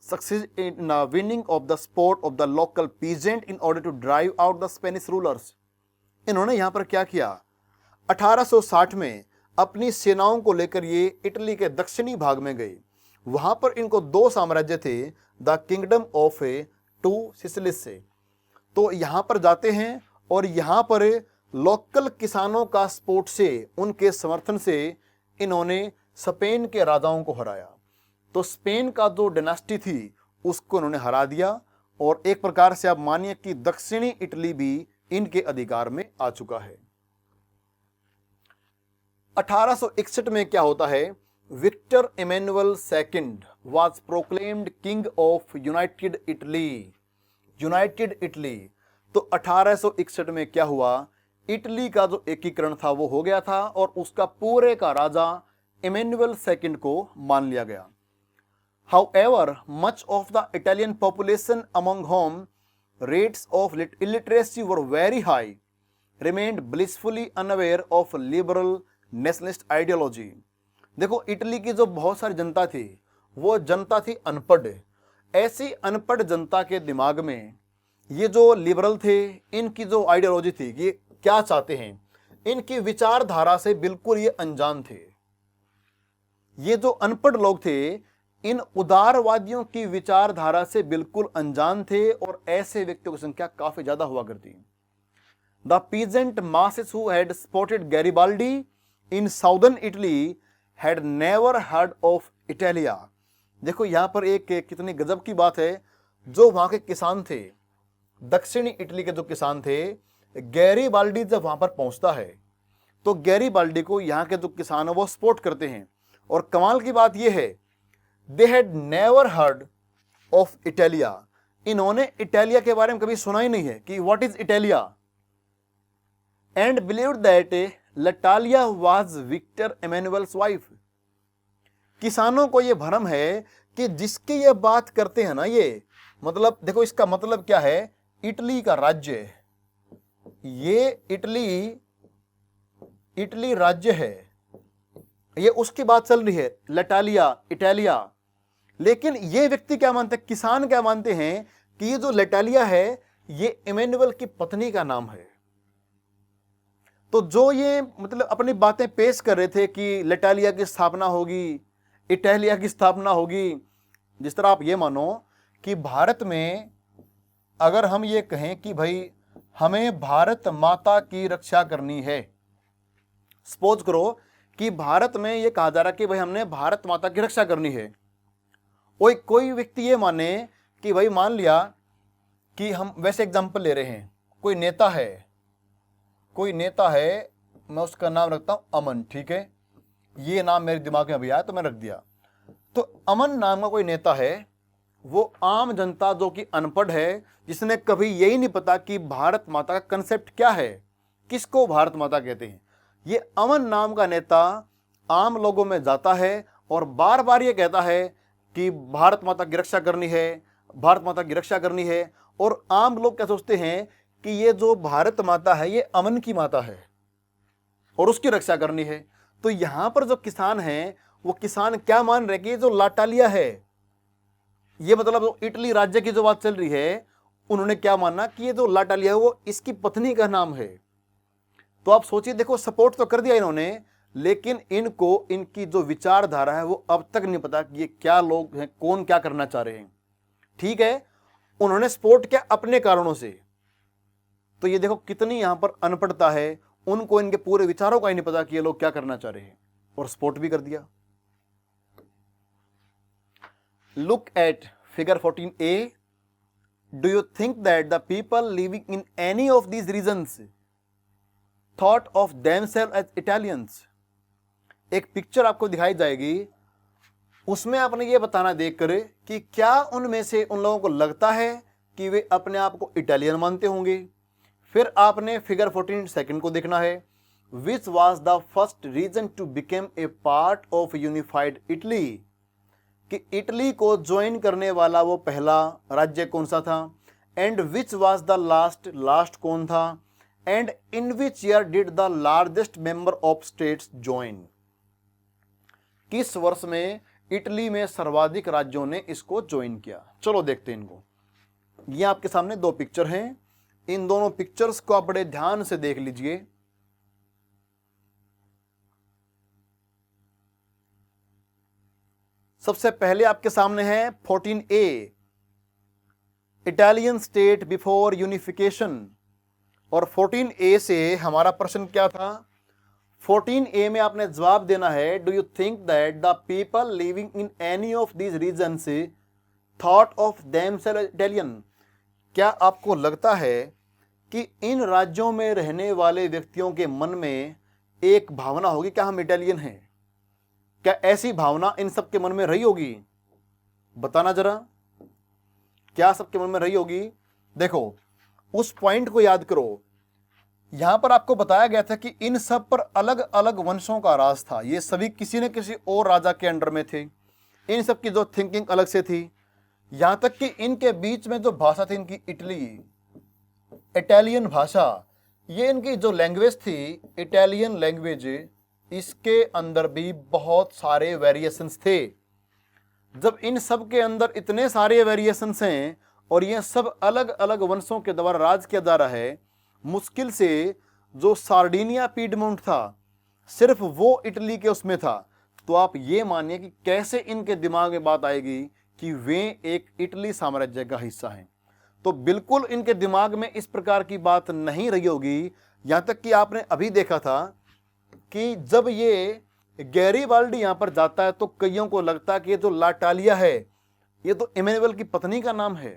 success in winning of the support of the local peasant in order to drive out the Spanish rulers. इन्होंने यहां पर क्या किया, 1860 में अपनी सेनाओं को लेकर ये इटली के दक्षिणी भाग में गए। वहां पर इनको दो साम्राज्य थे, द किंगडम ऑफ टू सिसिलिस से। तो यहां पर जाते हैं और यहां पर लोकल किसानों का सपोर्ट से, उनके समर्थन से इन्होंने स्पेन के राजाओं को हराया। तो स्पेन का जो डायनास्टी थी उसको इन्होंने हरा दिया, और एक प्रकार से आप मानिए कि दक्षिणी इटली भी इनके अधिकार में आ चुका है। 1861 में क्या होता है, Victor Emmanuel second was proclaimed king of united Italy. तो 1861 में क्या हुआ, इटली का जो एकीकरण था वो हो गया था, और उसका पूरे का राजा इमैनुअल सेकंड को मान लिया गया। However, much of the Italian population among whom rates of illiteracy were very high remained blissfully unaware of liberal nationalist ideology. देखो इटली की जो बहुत सारी जनता थी, वो जनता थी अनपढ़। ऐसी अनपढ़ जनता के दिमाग में ये जो लिबरल थे, इनकी जो आइडियोलॉजी थी, ये क्या चाहते हैं, इनकी विचारधारा से बिल्कुल ये अनजान थे। ये जो अनपढ़ लोग थे इन उदारवादियों की विचारधारा से बिल्कुल अनजान थे, और ऐसे व्यक्तियों की संख्या काफी ज्यादा हुआ करती है। The peasant masses who had spotted Garibaldi in southern Italy had never heard of Italia. देखो यहां पर एक कितनी गजब की बात है, जो वहां के किसान थे, दक्षिणी इटली के जो किसान थे, गैरिबाल्डी जब वहां पर पहुंचता है तो गैरिबाल्डी को यहां के जो किसान है वो सपोर्ट करते हैं। और कमाल की बात यह है, they had never heard of Italia. इन्होंने इटालिया के बारे में कभी सुना ही नहीं है कि what is Italia, and believed that Italia was Victor Emmanuel's wife. किसानों को यह भ्रम है कि जिसकी ये बात करते हैं ना, ये मतलब देखो इसका मतलब क्या है, इटली का राज्य, ये इटली इटली राज्य है, ये उसकी बात चल रही है, लटालिया, इटालिया। लेकिन ये व्यक्ति क्या मानते हैं, किसान क्या मानते हैं कि ये जो लटालिया है ये इमैनुअल की पत्नी का नाम है। तो जो ये मतलब अपनी बातें पेश कर रहे थे कि लटालिया की स्थापना होगी, इटालिया की स्थापना होगी, जिस तरह आप ये मानो कि भारत में अगर हम ये कहें कि भाई हमें भारत माता की रक्षा करनी है, सपोज करो कि भारत में ये कहा जा रहा है कि भाई हमने भारत माता की रक्षा करनी है, कोई व्यक्ति ये माने कि भाई मान लिया कि हम वैसे एग्जांपल ले रहे हैं, कोई नेता है, मैं उसका नाम रखता हूं अमन, ठीक है, ये नाम मेरे दिमाग में अभी आया तो मैं रख दिया। तो अमन नाम का कोई नेता है, वो आम जनता जो कि अनपढ़ है, जिसने कभी यही नहीं पता कि भारत माता का कंसेप्ट क्या है, किसको भारत माता कहते हैं, ये अमन नाम का नेता आम लोगों में जाता है और बार बार ये कहता है कि भारत माता की रक्षा करनी है, भारत माता की रक्षा करनी है। और आम लोग क्या सोचते हैं कि ये जो भारत माता है ये अमन की माता है और उसकी रक्षा करनी है। तो यहां पर जो किसान हैं वो किसान क्या मान रहे कि ये जो लाटालिया है, ये मतलब जो इटली राज्य की जो बात चल रही है, उन्होंने क्या माना कि ये जो लाटालिया है वो इसकी पत्नी का नाम है। तो आप सोचिए, देखो सपोर्ट तो कर दिया इन्होंने, लेकिन इनको इनकी जो विचारधारा है वो अब तक नहीं पता कि ये क्या लोग हैं, कौन क्या करना चाह रहे हैं। ठीक है, उन्होंने सपोर्ट किया अपने कारणों से। तो ये देखो कितनी यहां पर अनपढ़ता है, उनको इनके पूरे विचारों का ही नहीं पता कि ये लोग क्या करना चाह रहे हैं, और सपोर्ट भी कर दिया। Look at figure 14a. Do you think that the people living in any of these regions thought of themselves as Italians? एक पिक्चर आपको दिखाई जाएगी, उसमें आपने ये बताना देखकर कि क्या उनमें से उन लोगों को लगता है कि वे अपने आप को इटालियन मानते होंगे। फिर आपने फिगर 14 सेकंड को देखना है, which was the first region to became a part of unified Italy, कि इटली को ज्वाइन करने वाला वो पहला राज्य कौन सा था, and which was the last कौन था, and in which year did the largest member of states join, किस वर्ष में इटली में सर्वाधिक राज्यों ने इसको ज्वाइन किया। चलो देखते हैं इनको। ये आपके सामने दो पिक्चर हैं, इन दोनों पिक्चर्स को आप बड़े ध्यान से देख लीजिए। सबसे पहले आपके सामने है 14a, Italian state before unification, और 14a से हमारा प्रश्न क्या था, 14a में आपने जवाब देना है, do you think that the people living in any of these regions thought of themselves Italian, क्या आपको लगता है कि इन राज्यों में रहने वाले व्यक्तियों के मन में एक भावना होगी क्या हम इटालियन हैं, क्या ऐसी भावना इन सबके मन में रही होगी, बताना जरा, क्या सबके मन में रही होगी। देखो उस पॉइंट को याद करो, यहां पर आपको बताया गया था कि इन सब पर अलग अलग वंशों का राज था, ये सभी किसी न किसी और राजा के अंडर में थे, इन सब की जो थिंकिंग अलग से थी, यहां तक कि इनके बीच में जो भाषा थी इनकी इटली इटालियन भाषा, ये इनकी जो लैंग्वेज थी इटालियन लैंग्वेज, इसके अंदर भी बहुत सारे वेरिएशंस थे। जब इन सब के अंदर इतने सारे वेरिएशंस हैं और ये सब अलग अलग वंशों के द्वारा राज किया जा रहा है, मुश्किल से जो सार्डिनिया पीडमोंट था सिर्फ वो इटली के उसमें था, तो आप ये मानिए कि कैसे इनके दिमाग में बात आएगी कि वे एक इटली साम्राज्य का हिस्सा हैं। तो बिल्कुल इनके दिमाग में इस प्रकार की बात नहीं रही होगी। यहां तक कि आपने अभी देखा था कि जब ये गैरीबाल्डी यहां पर जाता है तो कईयों को लगता है कि ये जो लाटालिया है ये तो इमैनुअल की पत्नी का नाम है।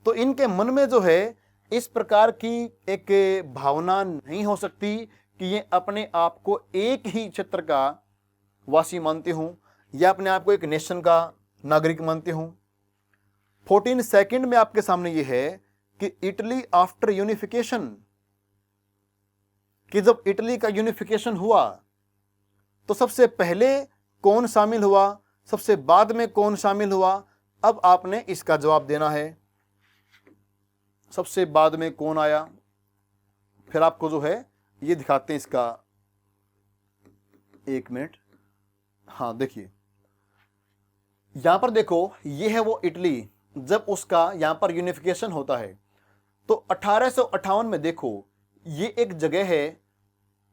तो इनके मन में जो है इस प्रकार की एक भावना नहीं हो सकती कि ये अपने आप को एक ही क्षेत्र का वासी मानते हूं या अपने आप को एक नेशन का नागरिक मानते हूं। 14 सेकंड में आपके सामने ये है कि इटली आफ्टर यूनिफिकेशन, कि जब इटली का यूनिफिकेशन हुआ तो सबसे पहले कौन शामिल हुआ, सबसे बाद में कौन शामिल हुआ। अब आपने इसका जवाब देना है, सबसे बाद में कौन आया, फिर आपको जो है ये दिखाते हैं इसका, एक मिनट, हाँ देखिए यहां पर देखो, ये है वो इटली जब उसका यहां पर यूनिफिकेशन होता है। तो 1858 में देखो, ये एक जगह है,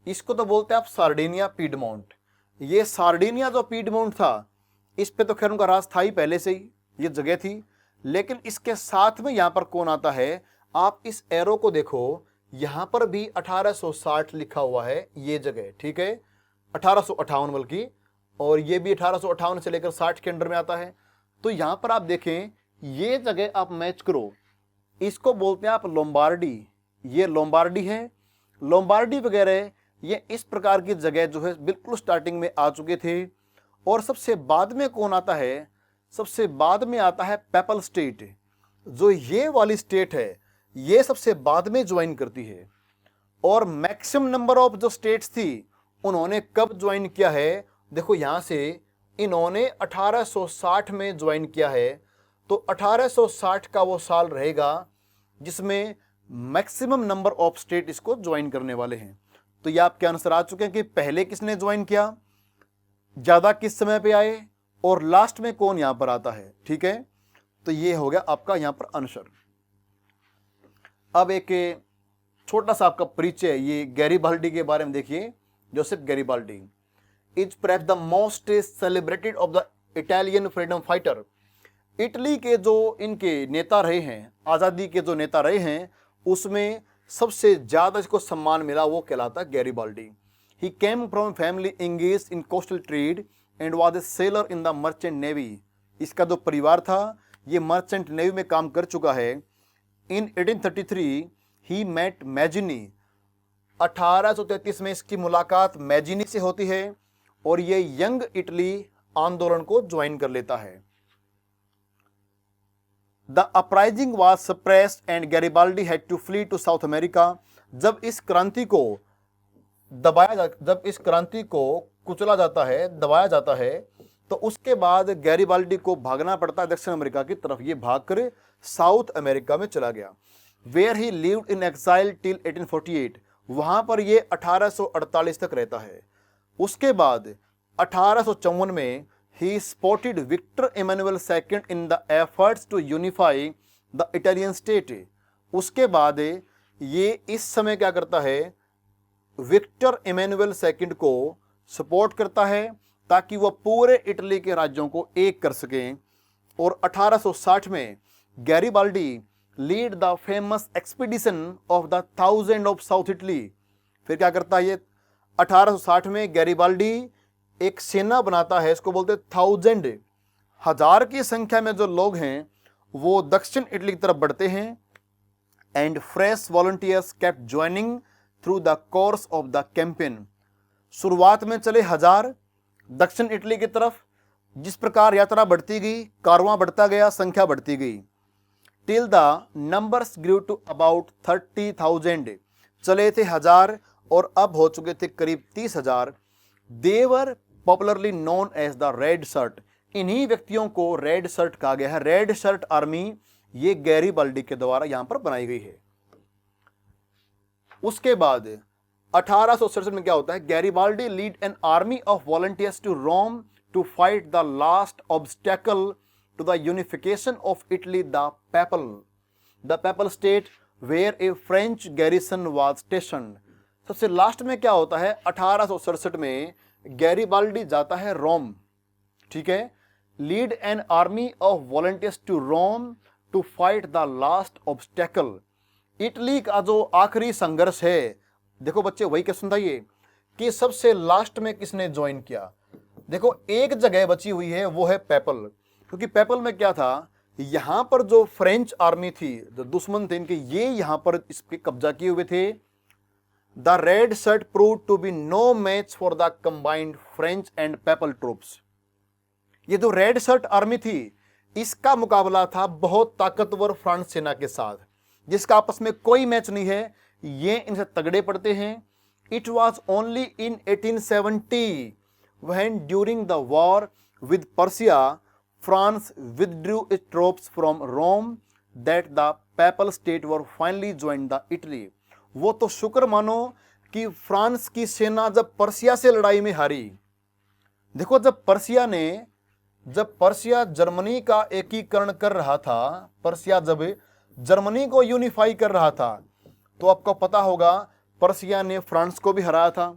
इसको तो बोलते हैं आप सार्डिनिया पीडमोंट। ये सार्डिनिया जो पीडमोंट था, इस पे तो खैर उनका राज था ही पहले से ही, ये जगह थी। लेकिन इसके साथ में यहां पर कौन आता है, आप इस एरो को देखो, यहां पर भी 1860 लिखा हुआ है ये जगह, ठीक है, 1858 बल्कि, और ये भी 1858 से लेकर 60 के अंडर में आता है। तो यहां पर आप देखें, ये जगह आप मैच करो, इसको बोलते हैं आप लोम्बार्डी। ये लोम्बार्डी है, लोम्बार्डी वगैरह ये इस प्रकार की जगह जो है बिल्कुल स्टार्टिंग में आ चुके थे। और सबसे बाद में कौन आता है, सबसे बाद में आता है पेपल स्टेट। जो ये वाली स्टेट है, ये सबसे बाद में ज्वाइन करती है। और मैक्सिमम नंबर ऑफ जो स्टेट्स थी, उन्होंने कब ज्वाइन किया है, देखो यहां से इन्होंने 1860 में ज्वाइन किया है। तो 1860 का वो साल रहेगा जिसमें मैक्सिमम नंबर ऑफ स्टेट इसको ज्वाइन करने वाले हैं। तो ये आपके आंसर आ चुके हैं कि पहले किसने ज्वाइन किया, ज्यादा किस समय पे आए, और लास्ट में कौन यहां पर आता है, ठीक है। तो ये हो गया आपका यहां पर आंसर। अब एक छोटा सा आपका परिचय, ये गैरीबाल्डी के बारे में देखिए। Joseph Garibaldi is perhaps the most celebrated of the Italian freedom fighter. Italy के जो इनके नेता रहे हैं, आज़ादी के जो नेता रहे हैं, उसमें सबसे ज़्यादा इसको सम्मान मिला वो कहलाता है Garibaldi. He came from family engaged in coastal trade and was a seller in the merchant navy. इसका जो परिवार था, ये मर्चेंट नेवी में काम कर चुका है। इन 1833 ही मेट मैजिनी। 1833 में इसकी मुलाकात मैजिनी से होती है और ये यंग इटली आंदोलन को ज्वाइन कर लेता है। The uprising was suppressed and Garibaldi had to flee to South America. जब इस क्रांति को कुचला जाता है, दबाया जाता है, तो उसके बाद गैरीबाल्डी को भागना पड़ता है दक्षिण अमेरिका की तरफ। ये भाग कर साउथ अमेरिका में चला गया। Where he lived in exile till 1848। वहां पर ये 1848 तक रहता है। उसके बाद 1854 में he spotted Victor Emmanuel II in the efforts to unify the Italian state। उसके बाद ये इस समय क्या करता है, विक्टर इमैनुअल II को सपोर्ट करता है ताकि वह पूरे इटली के राज्यों को एक कर सकें। और 1860 में Garibaldi lead the famous expedition of the 1000 of south Italy. फिर क्या करता है ये, 1860 में गैरीबाल्डी एक सेना बनाता है, इसको बोलते 1000, 1000 की संख्या में जो लोग हैं वो दक्षिण इटली की तरफ बढ़ते हैं। And fresh volunteers kept joining through the course of the campaign. शुरुआत में चले 1000 दक्षिण इटली की तरफ, जिस प्रकार यात्रा बढ़ती गई, कारवां बढ़ता गया, संख्या बढ़ती गई, till the numbers grew to about 30,000। चले थे 1000 और अब हो चुके थे करीब 30,000। They were popularly known as the red shirt. इन्हीं व्यक्तियों को रेड शर्ट कहा गया है। रेड शर्ट आर्मी ये गैरीबाल्डी के द्वारा यहां पर बनाई गई है। उसके बाद 1867 में क्या होता है, Garibaldi led an army of volunteers to Rome to fight the last obstacle to the unification of Italy, the papal state where a French garrison was stationed. सबसे लास्ट में क्या होता है, 1867 में गैरीबाल्डी जाता है रोम, ठीक है, lead an army of volunteers to Rome to fight the last obstacle. Italy का जो आखिरी संघर्ष है, देखो बच्चे वही क्वेश्चन था ये कि सबसे लास्ट में किसने ज्वाइन किया। देखो एक जगह बची हुई है, वो है पेपल, क्योंकि पेपल में क्या था, यहां पर जो फ्रेंच आर्मी थी, जो दुश्मन थे इनके, ये यहां पर इस पे कब्जा किए हुए थे। The red shirt proved to be no match for the combined French and papal troops. ये जो रेड शर्ट आर्मी थी, इसका मुकाबला था बहुत ताकतवर फ्रांस सेना के साथ, जिसका आपस में कोई मैच नहीं है। ये इनसे तगड़े पड़ते हैं। It was only in 1870 when during the war with Persia France withdrew its troops from Rome that the papal state were finally joined the Italy। वो तो शुक्र मानो कि फ्रांस की सेना जब पर्सिया से लड़ाई में हारी, देखो जब पर्सिया जर्मनी का एकीकरण कर रहा था, पर्सिया जब जर्मनी को यूनिफाई कर रहा था, तो आपको पता होगा पर्सिया ने फ्रांस को भी हराया था।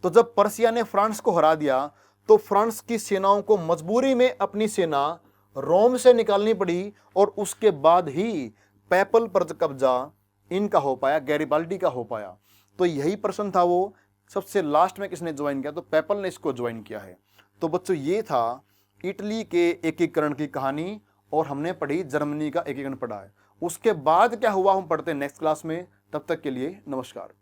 तो जब पर्सिया ने फ्रांस को हरा दिया तो फ्रांस की सेनाओं को मजबूरी में अपनी सेना रोम से निकालनी पड़ी और उसके बाद ही पेपल पर कब्जा इनका हो पाया, गैरिबाल्डी का हो पाया। तो यही प्रश्न था, वो सबसे लास्ट में किसने ज्वाइन किया, तो पेपल ने इसको ज्वाइन किया है। तो बच्चों ये था इटली के एकीकरण की कहानी, और हमने पढ़ी जर्मनी का एकीकरण पढ़ा है। उसके बाद क्या हुआ हम पढ़ते हैं नेक्स्ट क्लास में। तब तक के लिए नमस्कार।